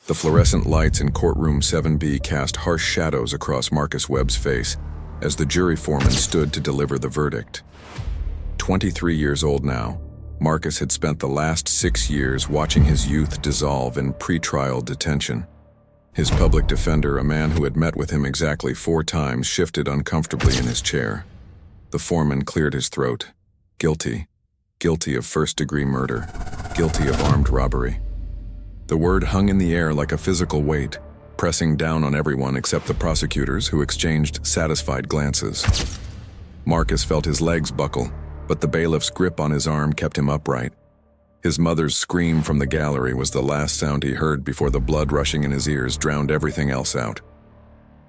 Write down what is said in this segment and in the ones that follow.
The fluorescent lights in courtroom 7B cast harsh shadows across Marcus Webb's face as the jury foreman stood to deliver the verdict. 23 years old now, Marcus had spent the last 6 years watching his youth dissolve in pretrial detention. His public defender, a man who had met with him exactly 4 times, shifted uncomfortably in his chair. The foreman cleared his throat. Guilty. Guilty of first-degree murder. Guilty of armed robbery. The word hung in the air like a physical weight, pressing down on everyone except the prosecutors, who exchanged satisfied glances. Marcus felt his legs buckle, but the bailiff's grip on his arm kept him upright. His mother's scream from the gallery was the last sound he heard before the blood rushing in his ears drowned everything else out.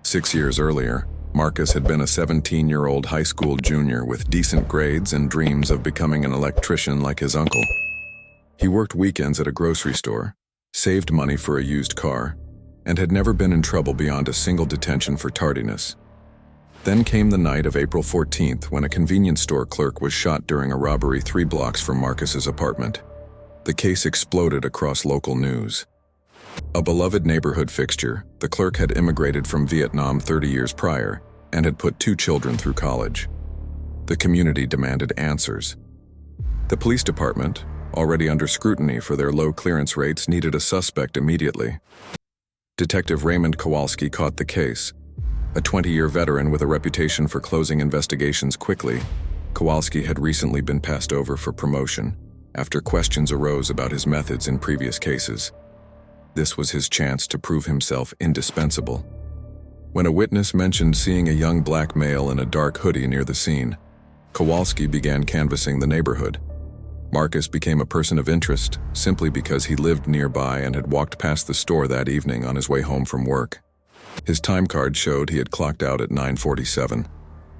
6 years earlier, Marcus had been a 17-year-old high school junior with decent grades and dreams of becoming an electrician like his uncle. He worked weekends at a grocery store, saved money for a used car, and had never been in trouble beyond a single detention for tardiness. Then came the night of April 14th when a convenience store clerk was shot during a robbery 3 blocks from Marcus's apartment. The case exploded across local news. A beloved neighborhood fixture, the clerk had immigrated from Vietnam 30 years prior and had put 2 children through college. The community demanded answers. The police department, already under scrutiny for their low clearance rates, needed a suspect immediately. Detective Raymond Kowalski caught the case. A 20-year veteran with a reputation for closing investigations quickly, Kowalski had recently been passed over for promotion after questions arose about his methods in previous cases. This was his chance to prove himself indispensable. When a witness mentioned seeing a young black male in a dark hoodie near the scene, Kowalski began canvassing the neighborhood. Marcus became a person of interest simply because he lived nearby and had walked past the store that evening on his way home from work. His time card showed he had clocked out at 9:47.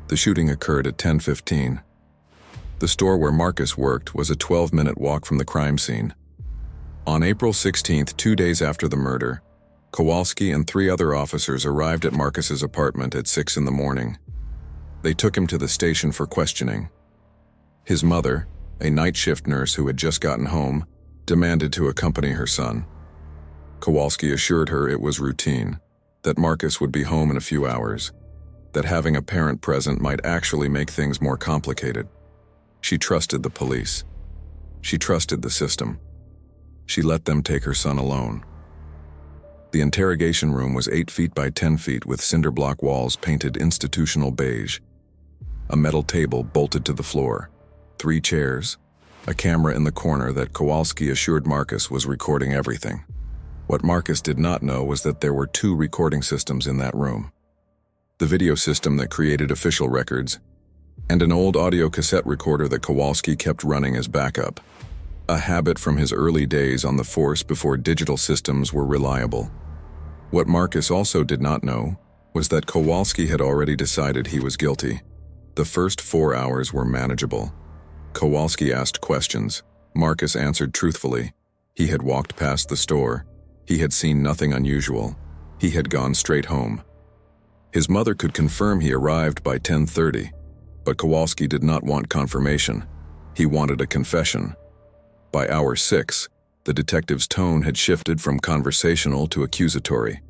The shooting occurred at 10:15. The store where Marcus worked was a 12-minute walk from the crime scene. On April 16th, 2 days after the murder, Kowalski and 3 other officers arrived at Marcus's apartment at 6 in the morning. They took him to the station for questioning. His mother, a night shift nurse who had just gotten home, demanded to accompany her son. Kowalski assured her it was routine, that Marcus would be home in a few hours, that having a parent present might actually make things more complicated. She trusted the police. She trusted the system. She let them take her son alone. The interrogation room was 8 feet by 10 feet with cinder block walls painted institutional beige. A metal table bolted to the floor, 3 chairs, a camera in the corner that Kowalski assured Marcus was recording everything. What Marcus did not know was that there were 2 recording systems in that room. The video system that created official records, and an old audio cassette recorder that Kowalski kept running as backup. A habit from his early days on the force before digital systems were reliable. What Marcus also did not know was that Kowalski had already decided he was guilty. The first 4 hours were manageable. Kowalski asked questions. Marcus answered truthfully. He had walked past the store. He had seen nothing unusual. He had gone straight home. His mother could confirm he arrived by 10:30, but Kowalski did not want confirmation. He wanted a confession. By hour 6, the detective's tone had shifted from conversational to accusatory.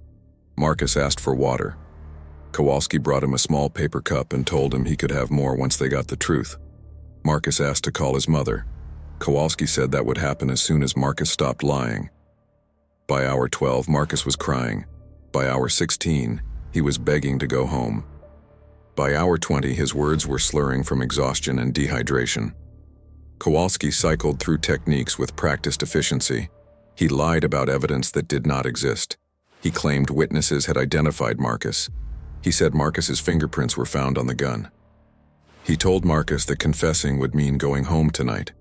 Marcus asked for water. Kowalski brought him a small paper cup and told him he could have more once they got the truth. Marcus asked to call his mother. Kowalski said that would happen as soon as Marcus stopped lying. By hour 12, Marcus was crying. By hour 16, he was begging to go home. By hour 20, his words were slurring from exhaustion and dehydration. Kowalski cycled through techniques with practiced efficiency. He lied about evidence that did not exist. He claimed witnesses had identified Marcus. He said Marcus's fingerprints were found on the gun. He told Marcus that confessing would mean going home tonight,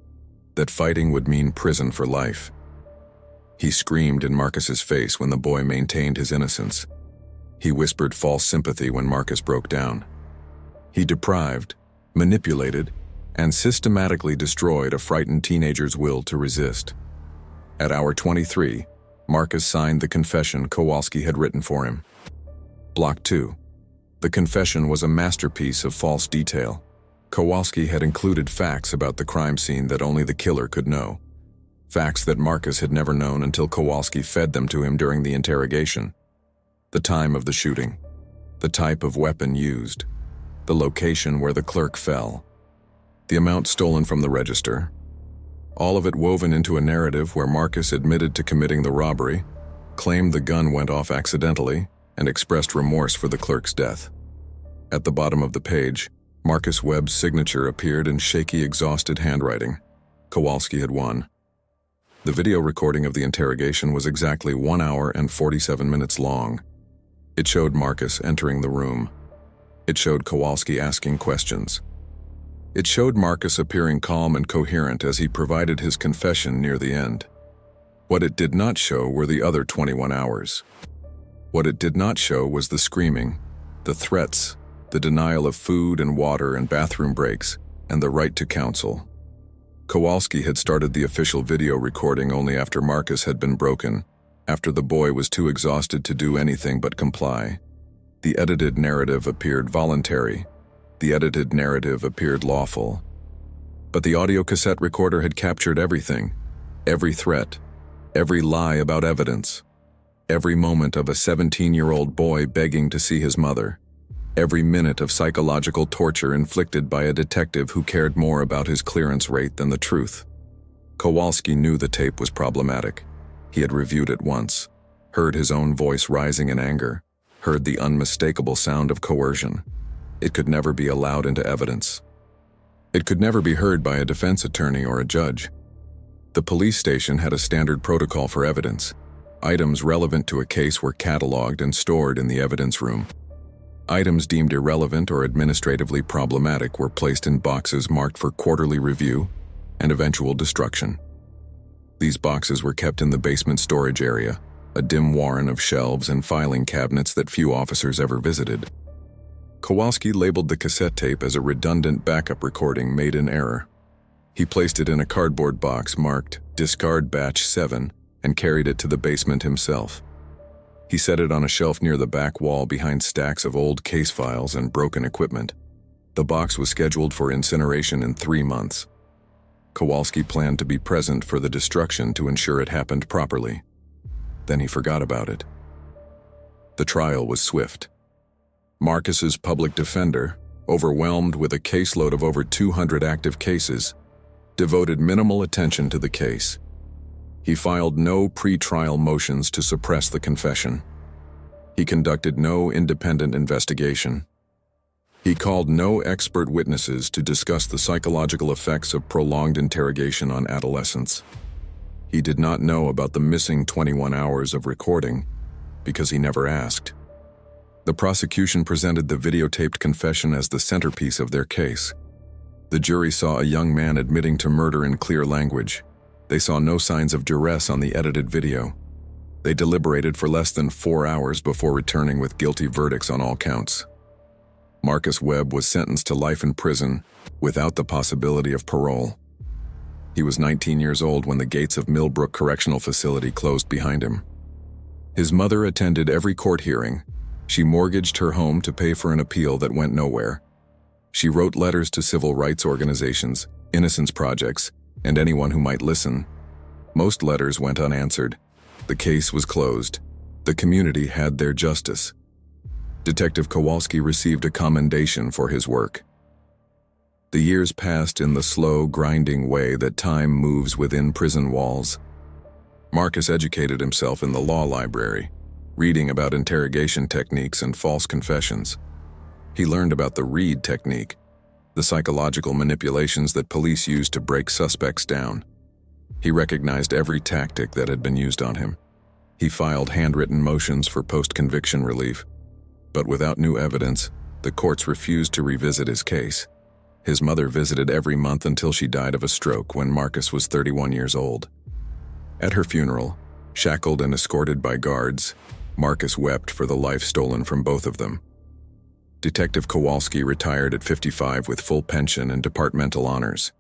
that fighting would mean prison for life. He screamed in Marcus's face when the boy maintained his innocence. He whispered false sympathy when Marcus broke down. He deprived, manipulated, and systematically destroyed a frightened teenager's will to resist. At hour 23, Marcus signed the confession Kowalski had written for him. Block 2. The confession was a masterpiece of false detail. Kowalski had included facts about the crime scene that only the killer could know. facts that Marcus had never known until Kowalski fed them to him during the interrogation. The time of the shooting, the type of weapon used, the location where the clerk fell, the amount stolen from the register. All of it woven into a narrative where Marcus admitted to committing the robbery, claimed the gun went off accidentally, and expressed remorse for the clerk's death. At the bottom of the page, Marcus Webb's signature appeared in shaky, exhausted handwriting. Kowalski had won. The video recording of the interrogation was exactly 1 hour and 47 minutes long. It showed Marcus entering the room. It showed Kowalski asking questions. It showed Marcus appearing calm and coherent as he provided his confession near the end. What it did not show were the other 21 hours. What it did not show was the screaming, the threats, the denial of food and water and bathroom breaks, and the right to counsel. Kowalski had started the official video recording only after Marcus had been broken, after the boy was too exhausted to do anything but comply. The edited narrative appeared voluntary. The edited narrative appeared lawful. But the audio cassette recorder had captured everything, every threat, every lie about evidence, every moment of a 17-year-old boy begging to see his mother, every minute of psychological torture inflicted by a detective who cared more about his clearance rate than the truth. Kowalski knew the tape was problematic. He had reviewed it once, heard his own voice rising in anger, heard the unmistakable sound of coercion. It could never be allowed into evidence. It could never be heard by a defense attorney or a judge. The police station had a standard protocol for evidence. Items relevant to a case were cataloged and stored in the evidence room. Items deemed irrelevant or administratively problematic were placed in boxes marked for quarterly review and eventual destruction. These boxes were kept in the basement storage area, a dim warren of shelves and filing cabinets that few officers ever visited. Kowalski labeled the cassette tape as a redundant backup recording made in error. He placed it in a cardboard box marked Discard Batch 7 and carried it to the basement himself. He set it on a shelf near the back wall behind stacks of old case files and broken equipment. The box was scheduled for incineration in 3 months. Kowalski planned to be present for the destruction to ensure it happened properly. Then he forgot about it. The trial was swift. Marcus's public defender, overwhelmed with a caseload of over 200 active cases, devoted minimal attention to the case. He filed no pre-trial motions to suppress the confession. He conducted no independent investigation. He called no expert witnesses to discuss the psychological effects of prolonged interrogation on adolescents. He did not know about the missing 21 hours of recording because he never asked. The prosecution presented the videotaped confession as the centerpiece of their case. The jury saw a young man admitting to murder in clear language. They saw no signs of duress on the edited video. They deliberated for less than 4 hours before returning with guilty verdicts on all counts. Marcus Webb was sentenced to life in prison without the possibility of parole. He was 19 years old when the gates of Millbrook Correctional Facility closed behind him. His mother attended every court hearing. She mortgaged her home to pay for an appeal that went nowhere. She wrote letters to civil rights organizations, innocence projects, and anyone who might listen. Most letters went unanswered. The case was closed. The community had their justice. Detective Kowalski received a commendation for his work. The years passed in the slow, grinding way that time moves within prison walls. Marcus educated himself in the law library, reading about interrogation techniques and false confessions. He learned about the Reed technique, the psychological manipulations that police use to break suspects down. He recognized every tactic that had been used on him. He filed handwritten motions for post-conviction relief. But without new evidence, the courts refused to revisit his case. His mother visited every month until she died of a stroke when Marcus was 31 years old. At her funeral, shackled and escorted by guards, Marcus wept for the life stolen from both of them. Detective Kowalski retired at 55 with full pension and departmental honors.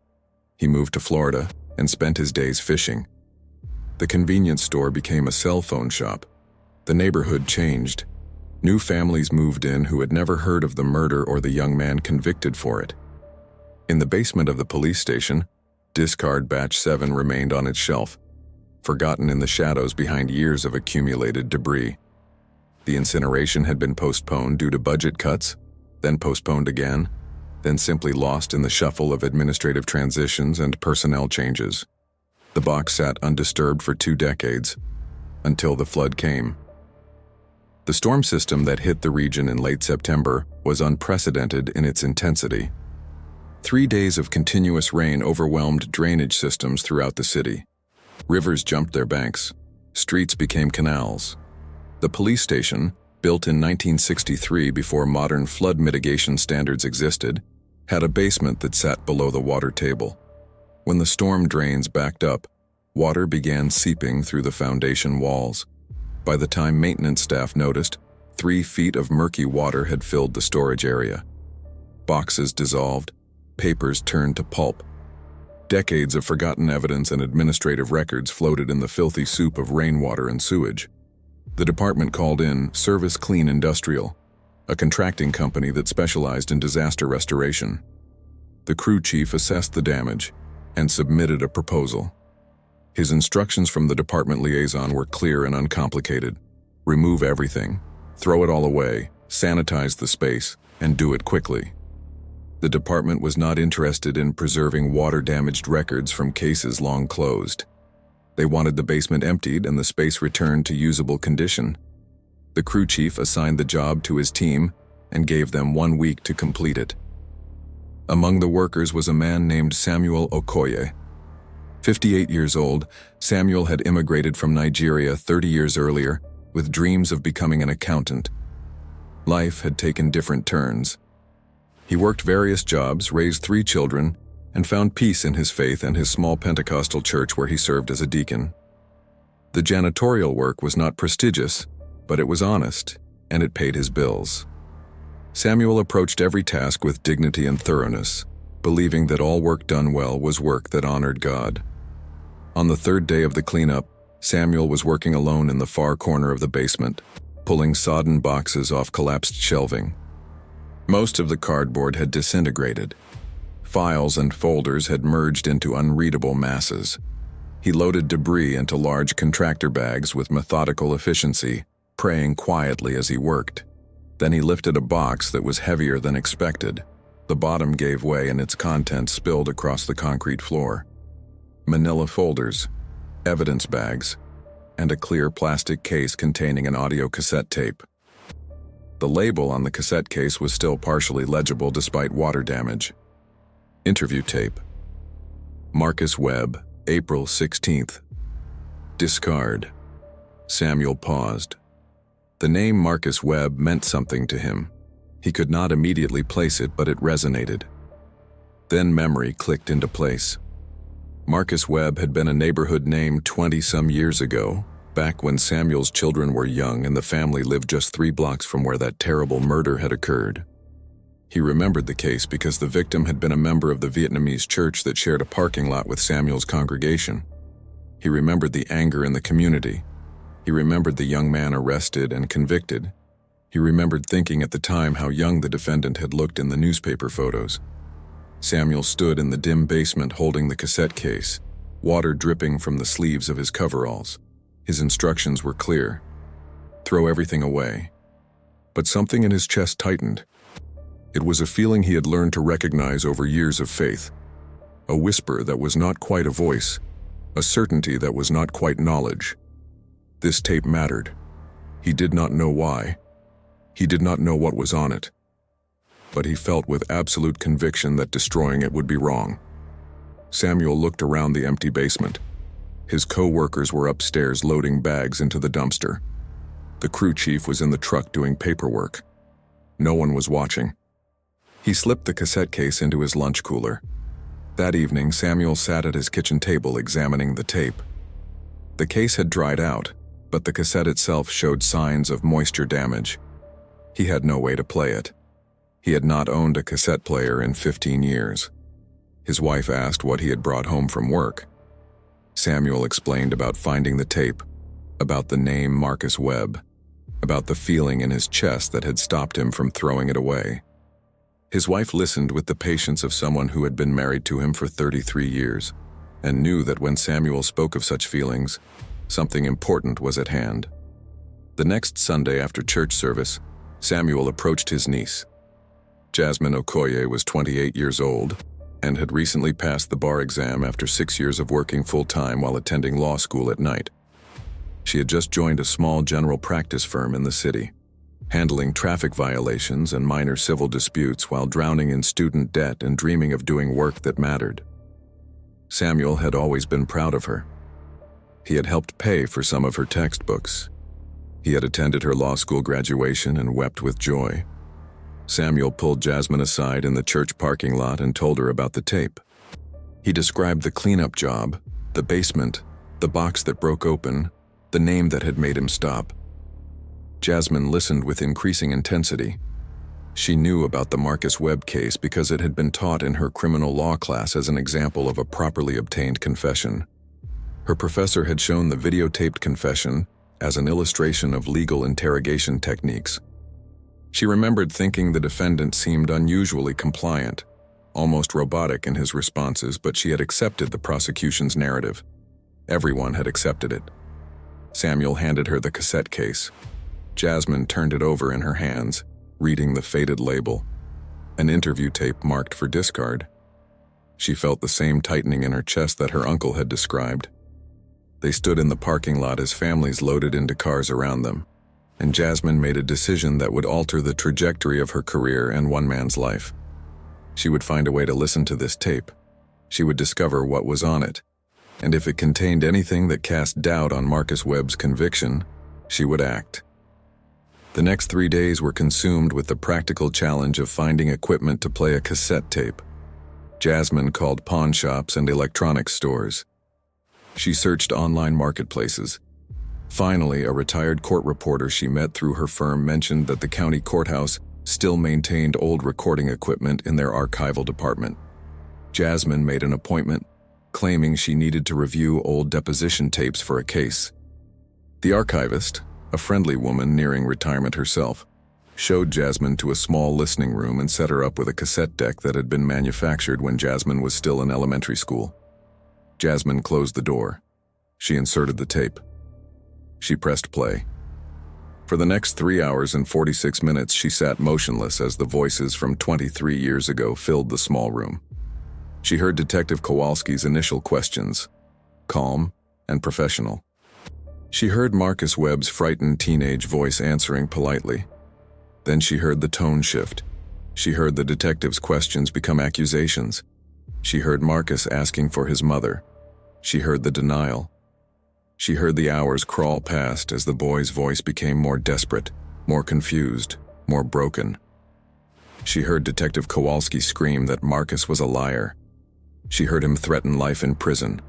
He moved to Florida and spent his days fishing. The convenience store became a cell phone shop. The neighborhood changed. New families moved in who had never heard of the murder or the young man convicted for it. In the basement of the police station, Discard Batch 7 remained on its shelf, forgotten in the shadows behind years of accumulated debris. The incineration had been postponed due to budget cuts, then postponed again, then simply lost in the shuffle of administrative transitions and personnel changes. The box sat undisturbed for 2 decades, until the flood came. The storm system that hit the region in late September was unprecedented in its intensity. 3 days of continuous rain overwhelmed drainage systems throughout the city. Rivers jumped their banks. Streets became canals. The police station, built in 1963 before modern flood mitigation standards existed, had a basement that sat below the water table. When the storm drains backed up, water began seeping through the foundation walls. By the time maintenance staff noticed, 3 feet of murky water had filled the storage area. Boxes dissolved, papers turned to pulp. Decades of forgotten evidence and administrative records floated in the filthy soup of rainwater and sewage. The department called in Service Clean Industrial, a contracting company that specialized in disaster restoration. The crew chief assessed the damage and submitted a proposal. His instructions from the department liaison were clear and uncomplicated. Remove everything, throw it all away, sanitize the space, and do it quickly. The department was not interested in preserving water-damaged records from cases long closed. They wanted the basement emptied and the space returned to usable condition. The crew chief assigned the job to his team and gave them 1 week to complete it. Among the workers was a man named Samuel Okoye. 58 years old, Samuel had immigrated from Nigeria 30 years earlier with dreams of becoming an accountant. Life had taken different turns. He worked various jobs, raised 3 children, and found peace in his faith and his small Pentecostal church where he served as a deacon. The janitorial work was not prestigious, but it was honest, and it paid his bills. Samuel approached every task with dignity and thoroughness, believing that all work done well was work that honored God. On the 3rd day of the cleanup, Samuel was working alone in the far corner of the basement, pulling sodden boxes off collapsed shelving. Most of the cardboard had disintegrated. Files and folders had merged into unreadable masses. He loaded debris into large contractor bags with methodical efficiency, praying quietly as he worked. Then he lifted a box that was heavier than expected. The bottom gave way and its contents spilled across the concrete floor. Manila folders, evidence bags, and a clear plastic case containing an audio cassette tape. The label on the cassette case was still partially legible despite water damage. Interview tape. Marcus Webb, April 16th. Discard. Samuel paused. The name Marcus Webb meant something to him. He could not immediately place it, but it resonated. Then memory clicked into place. Marcus Webb had been a neighborhood name 20-some years ago, back when Samuel's children were young and the family lived just 3 blocks from where that terrible murder had occurred. He remembered the case because the victim had been a member of the Vietnamese church that shared a parking lot with Samuel's congregation. He remembered the anger in the community. He remembered the young man arrested and convicted. He remembered thinking at the time how young the defendant had looked in the newspaper photos. Samuel stood in the dim basement holding the cassette case, water dripping from the sleeves of his coveralls. His instructions were clear. Throw everything away. But something in his chest tightened. It was a feeling he had learned to recognize over years of faith. A whisper that was not quite a voice, a certainty that was not quite knowledge. This tape mattered. He did not know why. He did not know what was on it. But he felt with absolute conviction that destroying it would be wrong. Samuel looked around the empty basement. His co-workers were upstairs loading bags into the dumpster. The crew chief was in the truck doing paperwork. No one was watching. He slipped the cassette case into his lunch cooler. That evening, Samuel sat at his kitchen table examining the tape. The case had dried out, but the cassette itself showed signs of moisture damage. He had no way to play it. He had not owned a cassette player in 15 years. His wife asked what he had brought home from work. Samuel explained about finding the tape, about the name Marcus Webb, about the feeling in his chest that had stopped him from throwing it away. His wife listened with the patience of someone who had been married to him for 33 years. and knew that when Samuel spoke of such feelings, something important was at hand. The next Sunday after church service, Samuel approached his niece. Jasmine Okoye was 28 years old and had recently passed the bar exam after 6 years of working full-time while attending law school at night. She had just joined a small general practice firm in the city, handling traffic violations and minor civil disputes while drowning in student debt and dreaming of doing work that mattered. Samuel had always been proud of her. He had helped pay for some of her textbooks. He had attended her law school graduation and wept with joy. Samuel pulled Jasmine aside in the church parking lot and told her about the tape. He described the cleanup job, the basement, the box that broke open, the name that had made him stop. Jasmine listened with increasing intensity. She knew about the Marcus Webb case because it had been taught in her criminal law class as an example of a properly obtained confession. Her professor had shown the videotaped confession as an illustration of legal interrogation techniques. She remembered thinking the defendant seemed unusually compliant, almost robotic in his responses, but she had accepted the prosecution's narrative. Everyone had accepted it. Samuel handed her the cassette case. Jasmine turned it over in her hands, reading the faded label, an interview tape marked for discard. She felt the same tightening in her chest that her uncle had described. They stood in the parking lot as families loaded into cars around them, and Jasmine made a decision that would alter the trajectory of her career and one man's life. She would find a way to listen to this tape. She would discover what was on it, and if it contained anything that cast doubt on Marcus Webb's conviction, she would act. The next 3 days were consumed with the practical challenge of finding equipment to play a cassette tape. Jasmine called pawn shops and electronics stores. She searched online marketplaces. Finally, a retired court reporter she met through her firm mentioned that the county courthouse still maintained old recording equipment in their archival department. Jasmine made an appointment, claiming she needed to review old deposition tapes for a case. The archivist, a friendly woman nearing retirement herself, showed Jasmine to a small listening room and set her up with a cassette deck that had been manufactured when Jasmine was still in elementary school. Jasmine closed the door. She inserted the tape. She pressed play. For the next 3 hours and 46 minutes, she sat motionless as the voices from 23 years ago filled the small room. She heard Detective Kowalski's initial questions, calm and professional. She heard Marcus Webb's frightened teenage voice answering politely. Then she heard the tone shift. She heard the detective's questions become accusations. She heard Marcus asking for his mother. She heard the denial. She heard the hours crawl past as the boy's voice became more desperate, more confused, more broken. She heard Detective Kowalski scream that Marcus was a liar. She heard him threaten life in prison.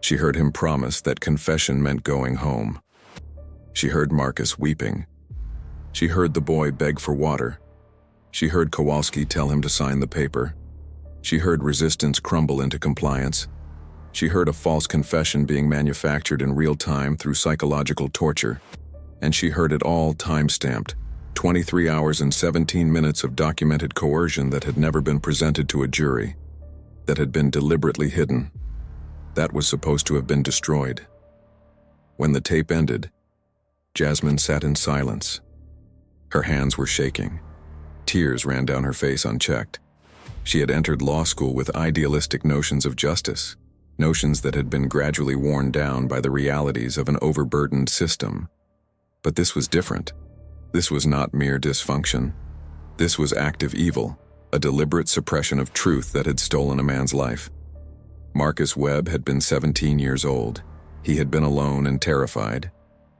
She heard him promise that confession meant going home. She heard Marcus weeping. She heard the boy beg for water. She heard Kowalski tell him to sign the paper. She heard resistance crumble into compliance. She heard a false confession being manufactured in real time through psychological torture. And she heard it all time-stamped, 23 hours and 17 minutes of documented coercion that had never been presented to a jury, that had been deliberately hidden, that was supposed to have been destroyed. When the tape ended, Jasmine sat in silence. Her hands were shaking. Tears ran down her face unchecked. She had entered law school with idealistic notions of justice, notions that had been gradually worn down by the realities of an overburdened system. But this was different. This was not mere dysfunction. This was active evil, a deliberate suppression of truth that had stolen a man's life. Marcus Webb had been 17 years old. He had been alone and terrified.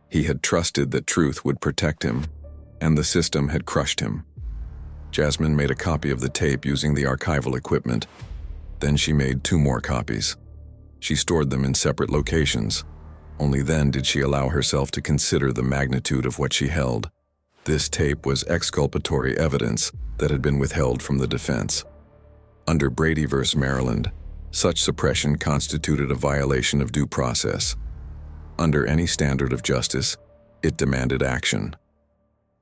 He had trusted that truth would protect him, and the system had crushed him. Jasmine made a copy of the tape using the archival equipment. Then she made 2 more copies. She stored them in separate locations. Only then did she allow herself to consider the magnitude of what she held. This tape was exculpatory evidence that had been withheld from the defense. Under Brady v. Maryland, such suppression constituted a violation of due process. Under any standard of justice, it demanded action.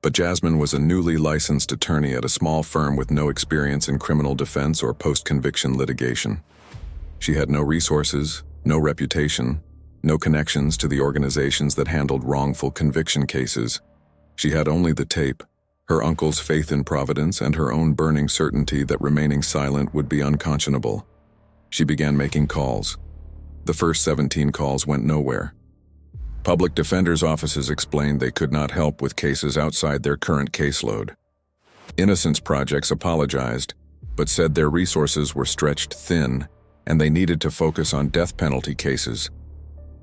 But Jasmine was a newly licensed attorney at a small firm with no experience in criminal defense or post-conviction litigation. She had no resources, no reputation, no connections to the organizations that handled wrongful conviction cases. She had only the tape, her uncle's faith in Providence, and her own burning certainty that remaining silent would be unconscionable. She began making calls. The first 17 calls went nowhere. Public defenders' offices explained they could not help with cases outside their current caseload. Innocence Projects apologized, but said their resources were stretched thin and they needed to focus on death penalty cases.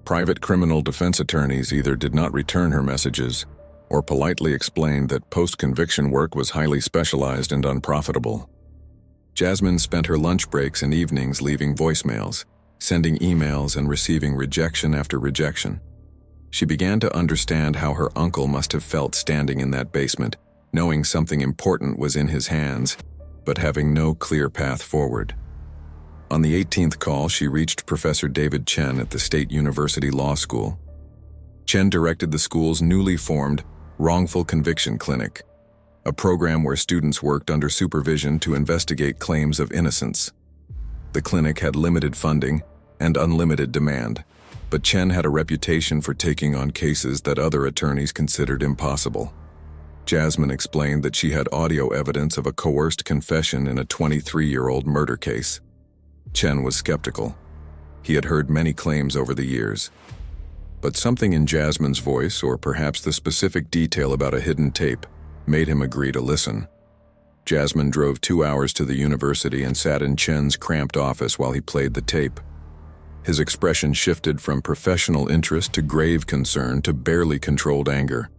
Private criminal defense attorneys either did not return her messages or politely explained that post-conviction work was highly specialized and unprofitable. Jasmine spent her lunch breaks and evenings leaving voicemails, sending emails, and receiving rejection after rejection. She began to understand how her uncle must have felt standing in that basement, knowing something important was in his hands, but having no clear path forward. On the 18th call, she reached Professor David Chen at the State University Law School. Chen directed the school's newly formed Wrongful Conviction Clinic, a program where students worked under supervision to investigate claims of innocence. The clinic had limited funding and unlimited demand, but Chen had a reputation for taking on cases that other attorneys considered impossible. Jasmine explained that she had audio evidence of a coerced confession in a 23-year-old murder case. Chen was skeptical. He had heard many claims over the years. But something in Jasmine's voice, or perhaps the specific detail about a hidden tape, made him agree to listen. Jasmine drove 2 hours to the university and sat in Chen's cramped office while he played the tape. His expression shifted from professional interest to grave concern to barely controlled anger.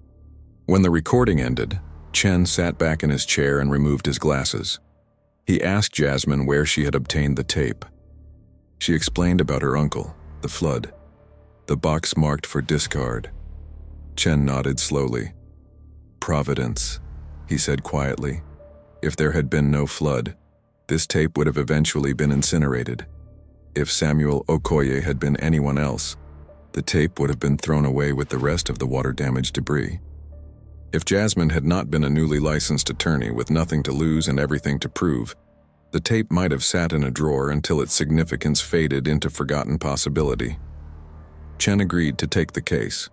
When the recording ended, Chen sat back in his chair and removed his glasses. He asked Jasmine where she had obtained the tape. She explained about her uncle, the flood, the box marked for discard. Chen nodded slowly. Providence, he said quietly. If there had been no flood, this tape would have eventually been incinerated. If Samuel Okoye had been anyone else, the tape would have been thrown away with the rest of the water-damaged debris. If Jasmine had not been a newly licensed attorney with nothing to lose and everything to prove, the tape might have sat in a drawer until its significance faded into forgotten possibility. Chen agreed to take the case.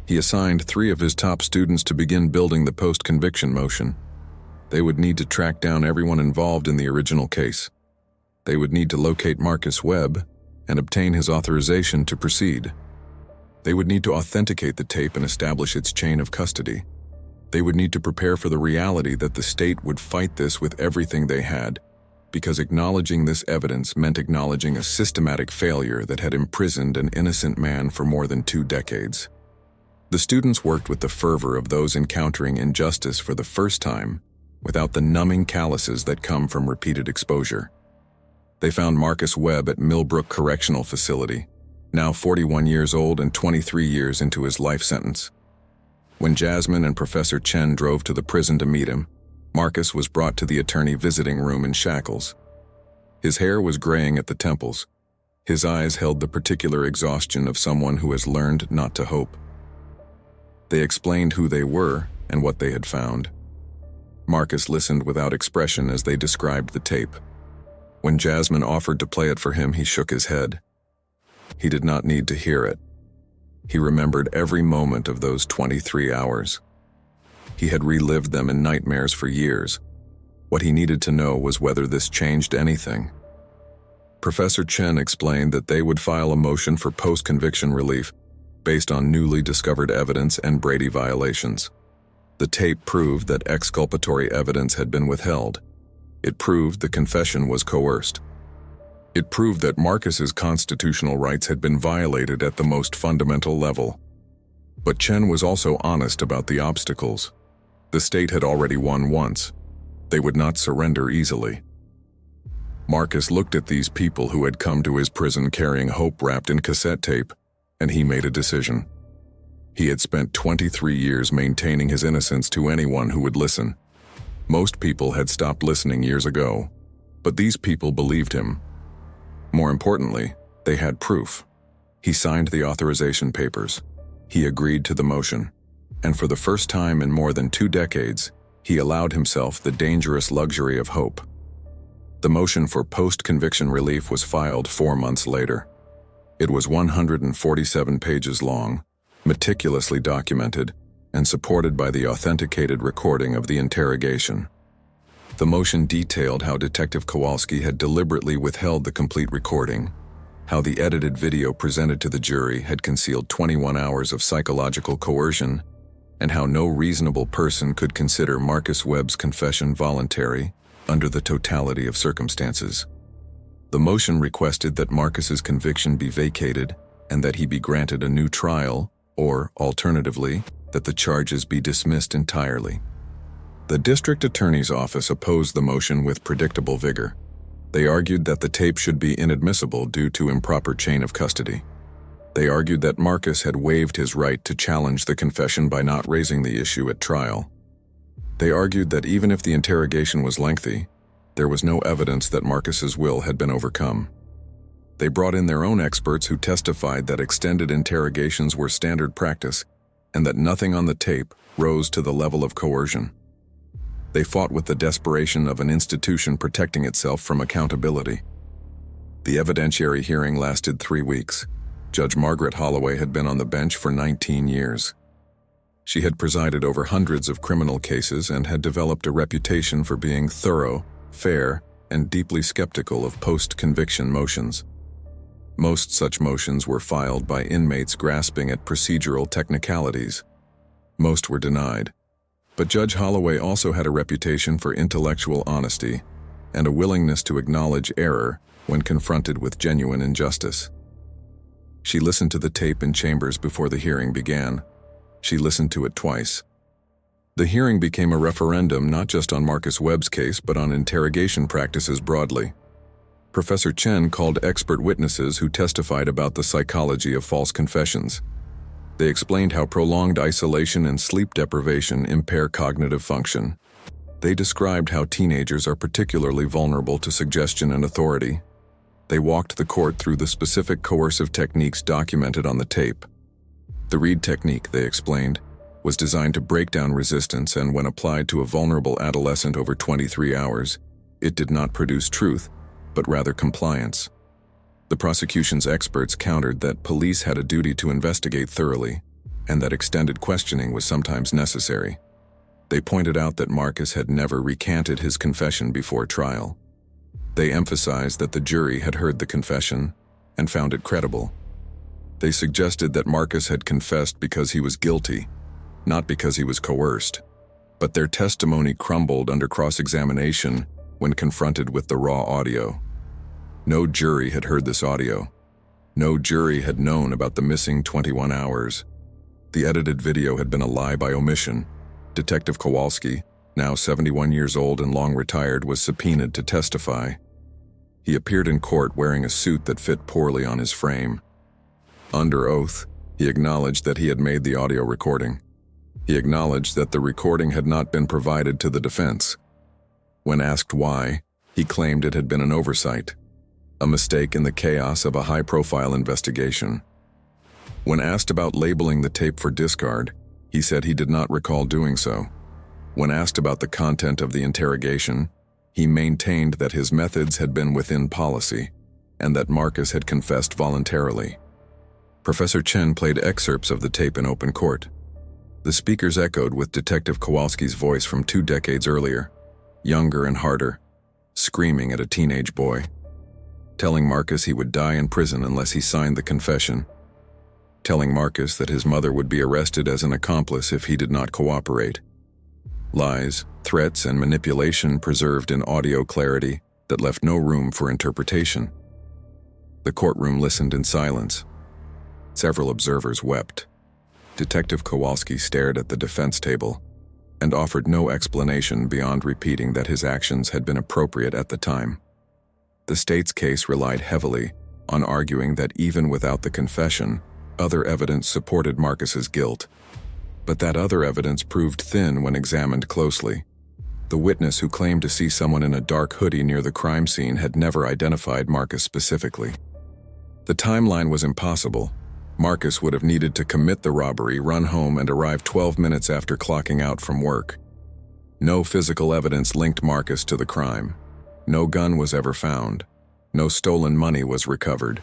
He assigned 3 of his top students to begin building the post-conviction motion. They would need to track down everyone involved in the original case. They would need to locate Marcus Webb and obtain his authorization to proceed. They would need to authenticate the tape and establish its chain of custody. They would need to prepare for the reality that the state would fight this with everything they had, because acknowledging this evidence meant acknowledging a systematic failure that had imprisoned an innocent man for more than 2 decades. The students worked with the fervor of those encountering injustice for the first time, without the numbing calluses that come from repeated exposure. They found Marcus Webb at Millbrook Correctional Facility, now 41 years old and 23 years into his life sentence. When Jasmine and Professor Chen drove to the prison to meet him, Marcus was brought to the attorney visiting room in shackles. His hair was graying at the temples. His eyes held the particular exhaustion of someone who has learned not to hope. They explained who they were and what they had found. Marcus listened without expression as they described the tape. When Jasmine offered to play it for him, he shook his head. He did not need to hear it. He remembered every moment of those 23 hours. He had relived them in nightmares for years. What he needed to know was whether this changed anything. Professor Chen explained that they would file a motion for post-conviction relief based on newly discovered evidence and Brady violations. The tape proved that exculpatory evidence had been withheld. It proved the confession was coerced. It proved that Marcus's constitutional rights had been violated at the most fundamental level. But Chen was also honest about the obstacles. The state had already won once. They would not surrender easily. Marcus looked at these people who had come to his prison carrying hope wrapped in cassette tape, and he made a decision. He had spent 23 years maintaining his innocence to anyone who would listen. Most people had stopped listening years ago, but these people believed him. More importantly, they had proof. He signed the authorization papers. He agreed to the motion. And for the first time in more than 2 decades, he allowed himself the dangerous luxury of hope. The motion for post-conviction relief was filed 4 months later. It was 147 pages long, meticulously documented, and supported by the authenticated recording of the interrogation. The motion detailed how Detective Kowalski had deliberately withheld the complete recording, how the edited video presented to the jury had concealed 21 hours of psychological coercion, and how no reasonable person could consider Marcus Webb's confession voluntary under the totality of circumstances. The motion requested that Marcus's conviction be vacated and that he be granted a new trial, or, alternatively, that the charges be dismissed entirely. The district attorney's office opposed the motion with predictable vigor. They argued that the tape should be inadmissible due to improper chain of custody. They argued that Marcus had waived his right to challenge the confession by not raising the issue at trial. They argued that even if the interrogation was lengthy, there was no evidence that Marcus's will had been overcome. They brought in their own experts who testified that extended interrogations were standard practice and that nothing on the tape rose to the level of coercion. They fought with the desperation of an institution protecting itself from accountability. The evidentiary hearing lasted 3 weeks. Judge Margaret Holloway had been on the bench for 19 years. She had presided over hundreds of criminal cases and had developed a reputation for being thorough, fair, and deeply skeptical of post-conviction motions. Most such motions were filed by inmates grasping at procedural technicalities. Most were denied. But Judge Holloway also had a reputation for intellectual honesty and a willingness to acknowledge error when confronted with genuine injustice. She listened to the tape in chambers before the hearing began. She listened to it twice. The hearing became a referendum not just on Marcus Webb's case but on interrogation practices broadly. Professor Chen called expert witnesses who testified about the psychology of false confessions. They explained how prolonged isolation and sleep deprivation impair cognitive function. They described how teenagers are particularly vulnerable to suggestion and authority. They walked the court through the specific coercive techniques documented on the tape. The Reed technique, they explained, was designed to break down resistance, and when applied to a vulnerable adolescent over 23 hours, it did not produce truth, but rather compliance. The prosecution's experts countered that police had a duty to investigate thoroughly, and that extended questioning was sometimes necessary. They pointed out that Marcus had never recanted his confession before trial. They emphasized that the jury had heard the confession and found it credible. They suggested that Marcus had confessed because he was guilty, not because he was coerced. But their testimony crumbled under cross-examination when confronted with the raw audio. No jury had heard this audio. No jury had known about the missing 21 hours. The edited video had been a lie by omission. Detective Kowalski, now 71 years old and long retired, was subpoenaed to testify. He appeared in court wearing a suit that fit poorly on his frame. Under oath, he acknowledged that he had made the audio recording. He acknowledged that the recording had not been provided to the defense. When asked why, he claimed it had been an oversight, a mistake in the chaos of a high-profile investigation. When asked about labeling the tape for discard, he said he did not recall doing so. When asked about the content of the interrogation, he maintained that his methods had been within policy and that Marcus had confessed voluntarily. Professor Chen played excerpts of the tape in open court. The speakers echoed with Detective Kowalski's voice from 2 decades earlier, younger and harder, screaming at a teenage boy, telling Marcus he would die in prison unless he signed the confession, telling Marcus that his mother would be arrested as an accomplice if he did not cooperate. Lies, threats, and manipulation preserved in audio clarity that left no room for interpretation. The courtroom listened in silence. Several observers wept. Detective Kowalski stared at the defense table and offered no explanation beyond repeating that his actions had been appropriate at the time. The state's case relied heavily on arguing that even without the confession, other evidence supported Marcus's guilt. But that other evidence proved thin when examined closely. The witness who claimed to see someone in a dark hoodie near the crime scene had never identified Marcus specifically. The timeline was impossible. Marcus would have needed to commit the robbery, run home, and arrive 12 minutes after clocking out from work. No physical evidence linked Marcus to the crime. No gun was ever found. No stolen money was recovered.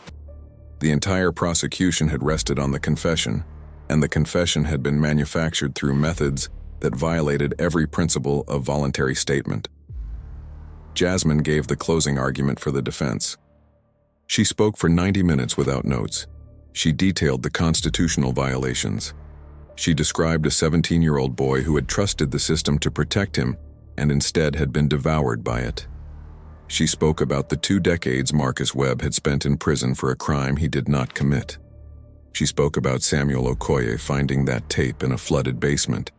The entire prosecution had rested on the confession, and the confession had been manufactured through methods that violated every principle of voluntary statement. Jasmine gave the closing argument for the defense. She spoke for 90 minutes without notes. She detailed the constitutional violations. She described a 17-year-old boy who had trusted the system to protect him and instead had been devoured by it. She spoke about the 2 decades Marcus Webb had spent in prison for a crime he did not commit. She spoke about Samuel Okoye finding that tape in a flooded basement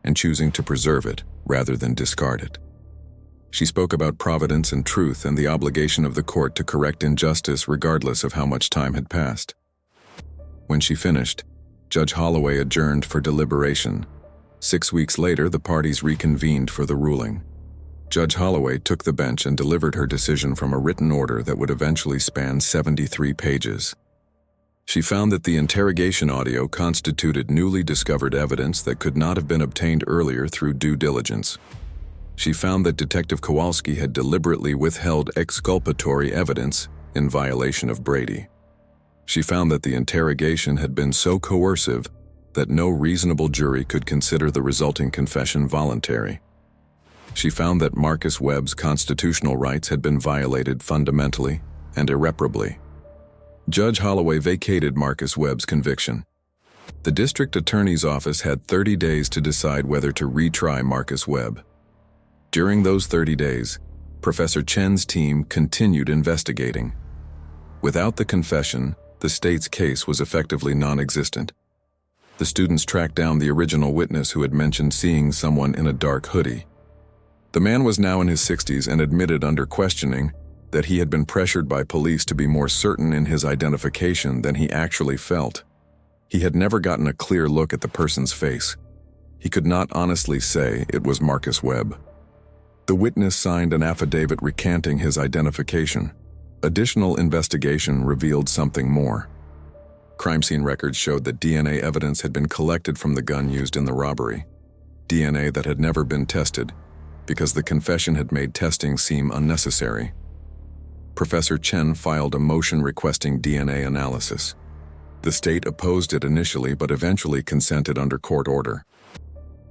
and choosing to preserve it rather than discard it. She spoke about providence and truth and the obligation of the court to correct injustice regardless of how much time had passed. When she finished, Judge Holloway adjourned for deliberation. 6 weeks later, the parties reconvened for the ruling. Judge Holloway took the bench and delivered her decision from a written order that would eventually span 73 pages. She found that the interrogation audio constituted newly discovered evidence that could not have been obtained earlier through due diligence. She found that Detective Kowalski had deliberately withheld exculpatory evidence in violation of Brady. She found that the interrogation had been so coercive that no reasonable jury could consider the resulting confession voluntary. She found that Marcus Webb's constitutional rights had been violated fundamentally and irreparably. Judge Holloway vacated Marcus Webb's conviction. The district attorney's office had 30 days to decide whether to retry Marcus Webb. During those 30 days, Professor Chen's team continued investigating. Without the confession, the state's case was effectively non-existent. The students tracked down the original witness who had mentioned seeing someone in a dark hoodie. The man was now in his 60s and admitted under questioning that he had been pressured by police to be more certain in his identification than he actually felt. He had never gotten a clear look at the person's face. He could not honestly say it was Marcus Webb. The witness signed an affidavit recanting his identification. Additional investigation revealed something more. Crime scene records showed that DNA evidence had been collected from the gun used in the robbery. DNA that had never been tested, because the confession had made testing seem unnecessary. Professor Chen filed a motion requesting DNA analysis. The state opposed it initially but eventually consented under court order.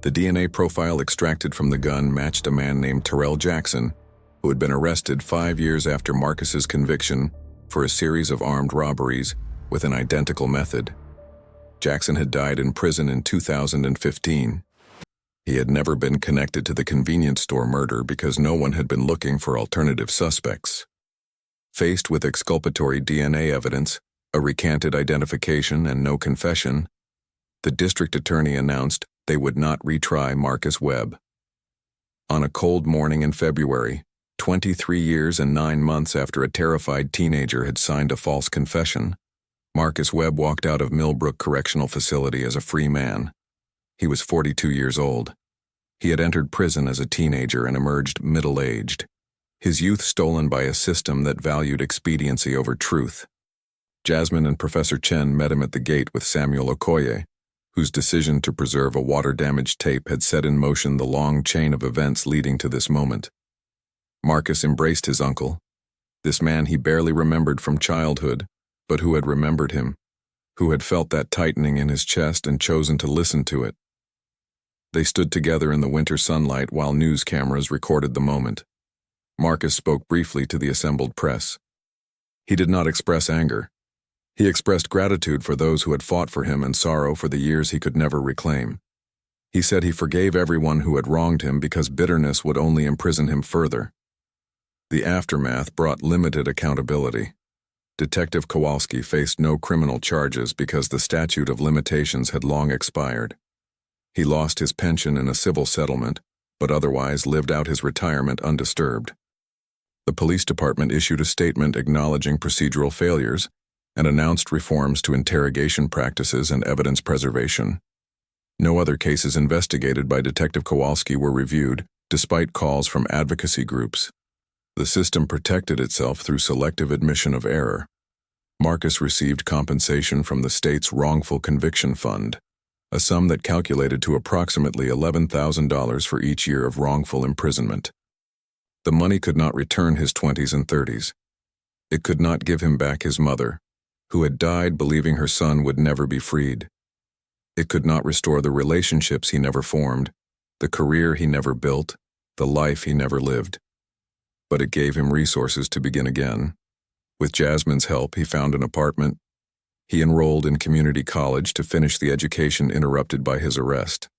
The DNA profile extracted from the gun matched a man named Terrell Jackson, who had been arrested 5 years after Marcus's conviction for a series of armed robberies with an identical method. Jackson had died in prison in 2015. He had never been connected to the convenience store murder because no one had been looking for alternative suspects. Faced with exculpatory DNA evidence, a recanted identification, and no confession, the district attorney announced they would not retry Marcus Webb. On a cold morning in February, 23 years and 9 months after a terrified teenager had signed a false confession, Marcus Webb walked out of Millbrook Correctional Facility as a free man. He was 42 years old. He had entered prison as a teenager and emerged middle-aged, his youth stolen by a system that valued expediency over truth. Jasmine and Professor Chen met him at the gate with Samuel Okoye, whose decision to preserve a water-damaged tape had set in motion the long chain of events leading to this moment. Marcus embraced his uncle, this man he barely remembered from childhood, but who had remembered him, who had felt that tightening in his chest and chosen to listen to it. They stood together in the winter sunlight while news cameras recorded the moment. Marcus spoke briefly to the assembled press. He did not express anger. He expressed gratitude for those who had fought for him and sorrow for the years he could never reclaim. He said he forgave everyone who had wronged him because bitterness would only imprison him further. The aftermath brought limited accountability. Detective Kowalski faced no criminal charges because the statute of limitations had long expired. He lost his pension in a civil settlement, but otherwise lived out his retirement undisturbed. The police department issued a statement acknowledging procedural failures and announced reforms to interrogation practices and evidence preservation. No other cases investigated by Detective Kowalski were reviewed, despite calls from advocacy groups. The system protected itself through selective admission of error. Marcus received compensation from the state's wrongful conviction fund, a sum that calculated to approximately $11,000 for each year of wrongful imprisonment. The money could not return his 20s and 30s. It could not give him back his mother, who had died believing her son would never be freed. It could not restore the relationships he never formed, the career he never built, the life he never lived. But it gave him resources to begin again. With Jasmine's help, he found an apartment. He enrolled in community college to finish the education interrupted by his arrest.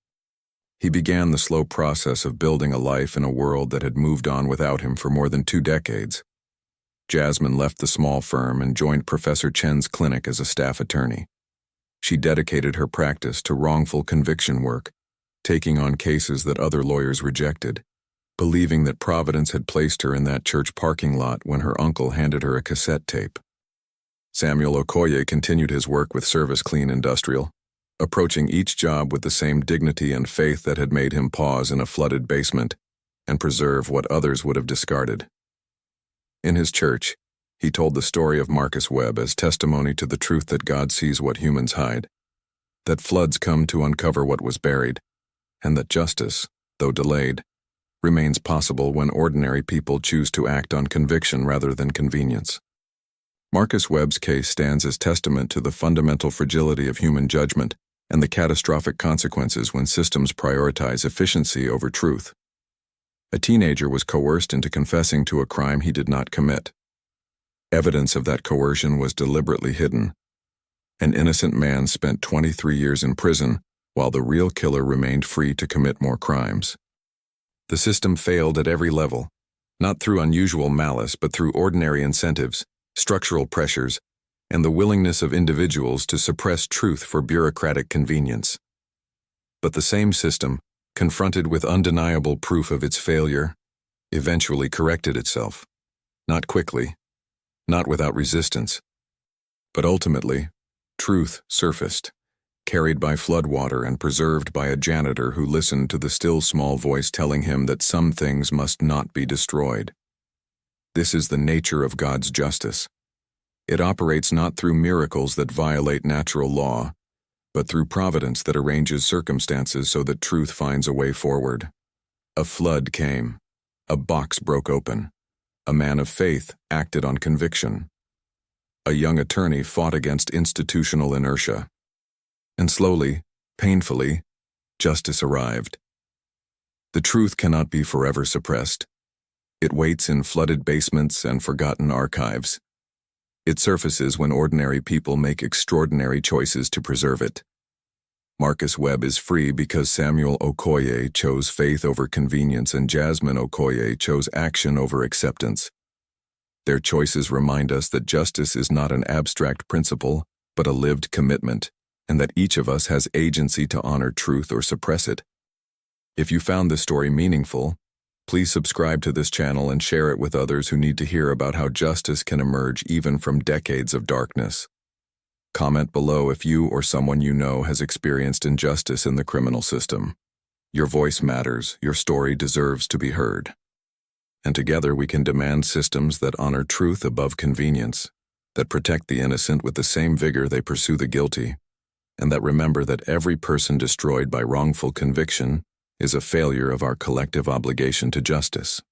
He began the slow process of building a life in a world that had moved on without him for more than 2 decades. Jasmine left the small firm and joined Professor Chen's clinic as a staff attorney. She dedicated her practice to wrongful conviction work, taking on cases that other lawyers rejected, believing that Providence had placed her in that church parking lot when her uncle handed her a cassette tape. Samuel Okoye continued his work with Service Clean Industrial, approaching each job with the same dignity and faith that had made him pause in a flooded basement and preserve what others would have discarded. In his church, he told the story of Marcus Webb as testimony to the truth that God sees what humans hide, that floods come to uncover what was buried, and that justice, though delayed, remains possible when ordinary people choose to act on conviction rather than convenience. Marcus Webb's case stands as testament to the fundamental fragility of human judgment and the catastrophic consequences when systems prioritize efficiency over truth. A teenager was coerced into confessing to a crime he did not commit. Evidence of that coercion was deliberately hidden. An innocent man spent 23 years in prison while the real killer remained free to commit more crimes. The system failed at every level, not through unusual malice but through ordinary incentives, structural pressures, and the willingness of individuals to suppress truth for bureaucratic convenience. But the same system, confronted with undeniable proof of its failure, eventually corrected itself. Not quickly, not without resistance. But ultimately, truth surfaced, carried by floodwater and preserved by a janitor who listened to the still small voice telling him that some things must not be destroyed. This is the nature of God's justice. It operates not through miracles that violate natural law, but through providence that arranges circumstances so that truth finds a way forward. A flood came. A box broke open. A man of faith acted on conviction. A young attorney fought against institutional inertia. And slowly, painfully, justice arrived. The truth cannot be forever suppressed. It waits in flooded basements and forgotten archives. It surfaces when ordinary people make extraordinary choices to preserve it. Marcus Webb is free because Samuel Okoye chose faith over convenience and Jasmine Okoye chose action over acceptance. Their choices remind us that justice is not an abstract principle, but a lived commitment, and that each of us has agency to honor truth or suppress it. If you found this story meaningful, please subscribe to this channel and share it with others who need to hear about how justice can emerge even from decades of darkness. Comment below if you or someone you know has experienced injustice in the criminal system. Your voice matters, your story deserves to be heard. And together we can demand systems that honor truth above convenience, that protect the innocent with the same vigor they pursue the guilty, and that remember that every person destroyed by wrongful conviction is a failure of our collective obligation to justice.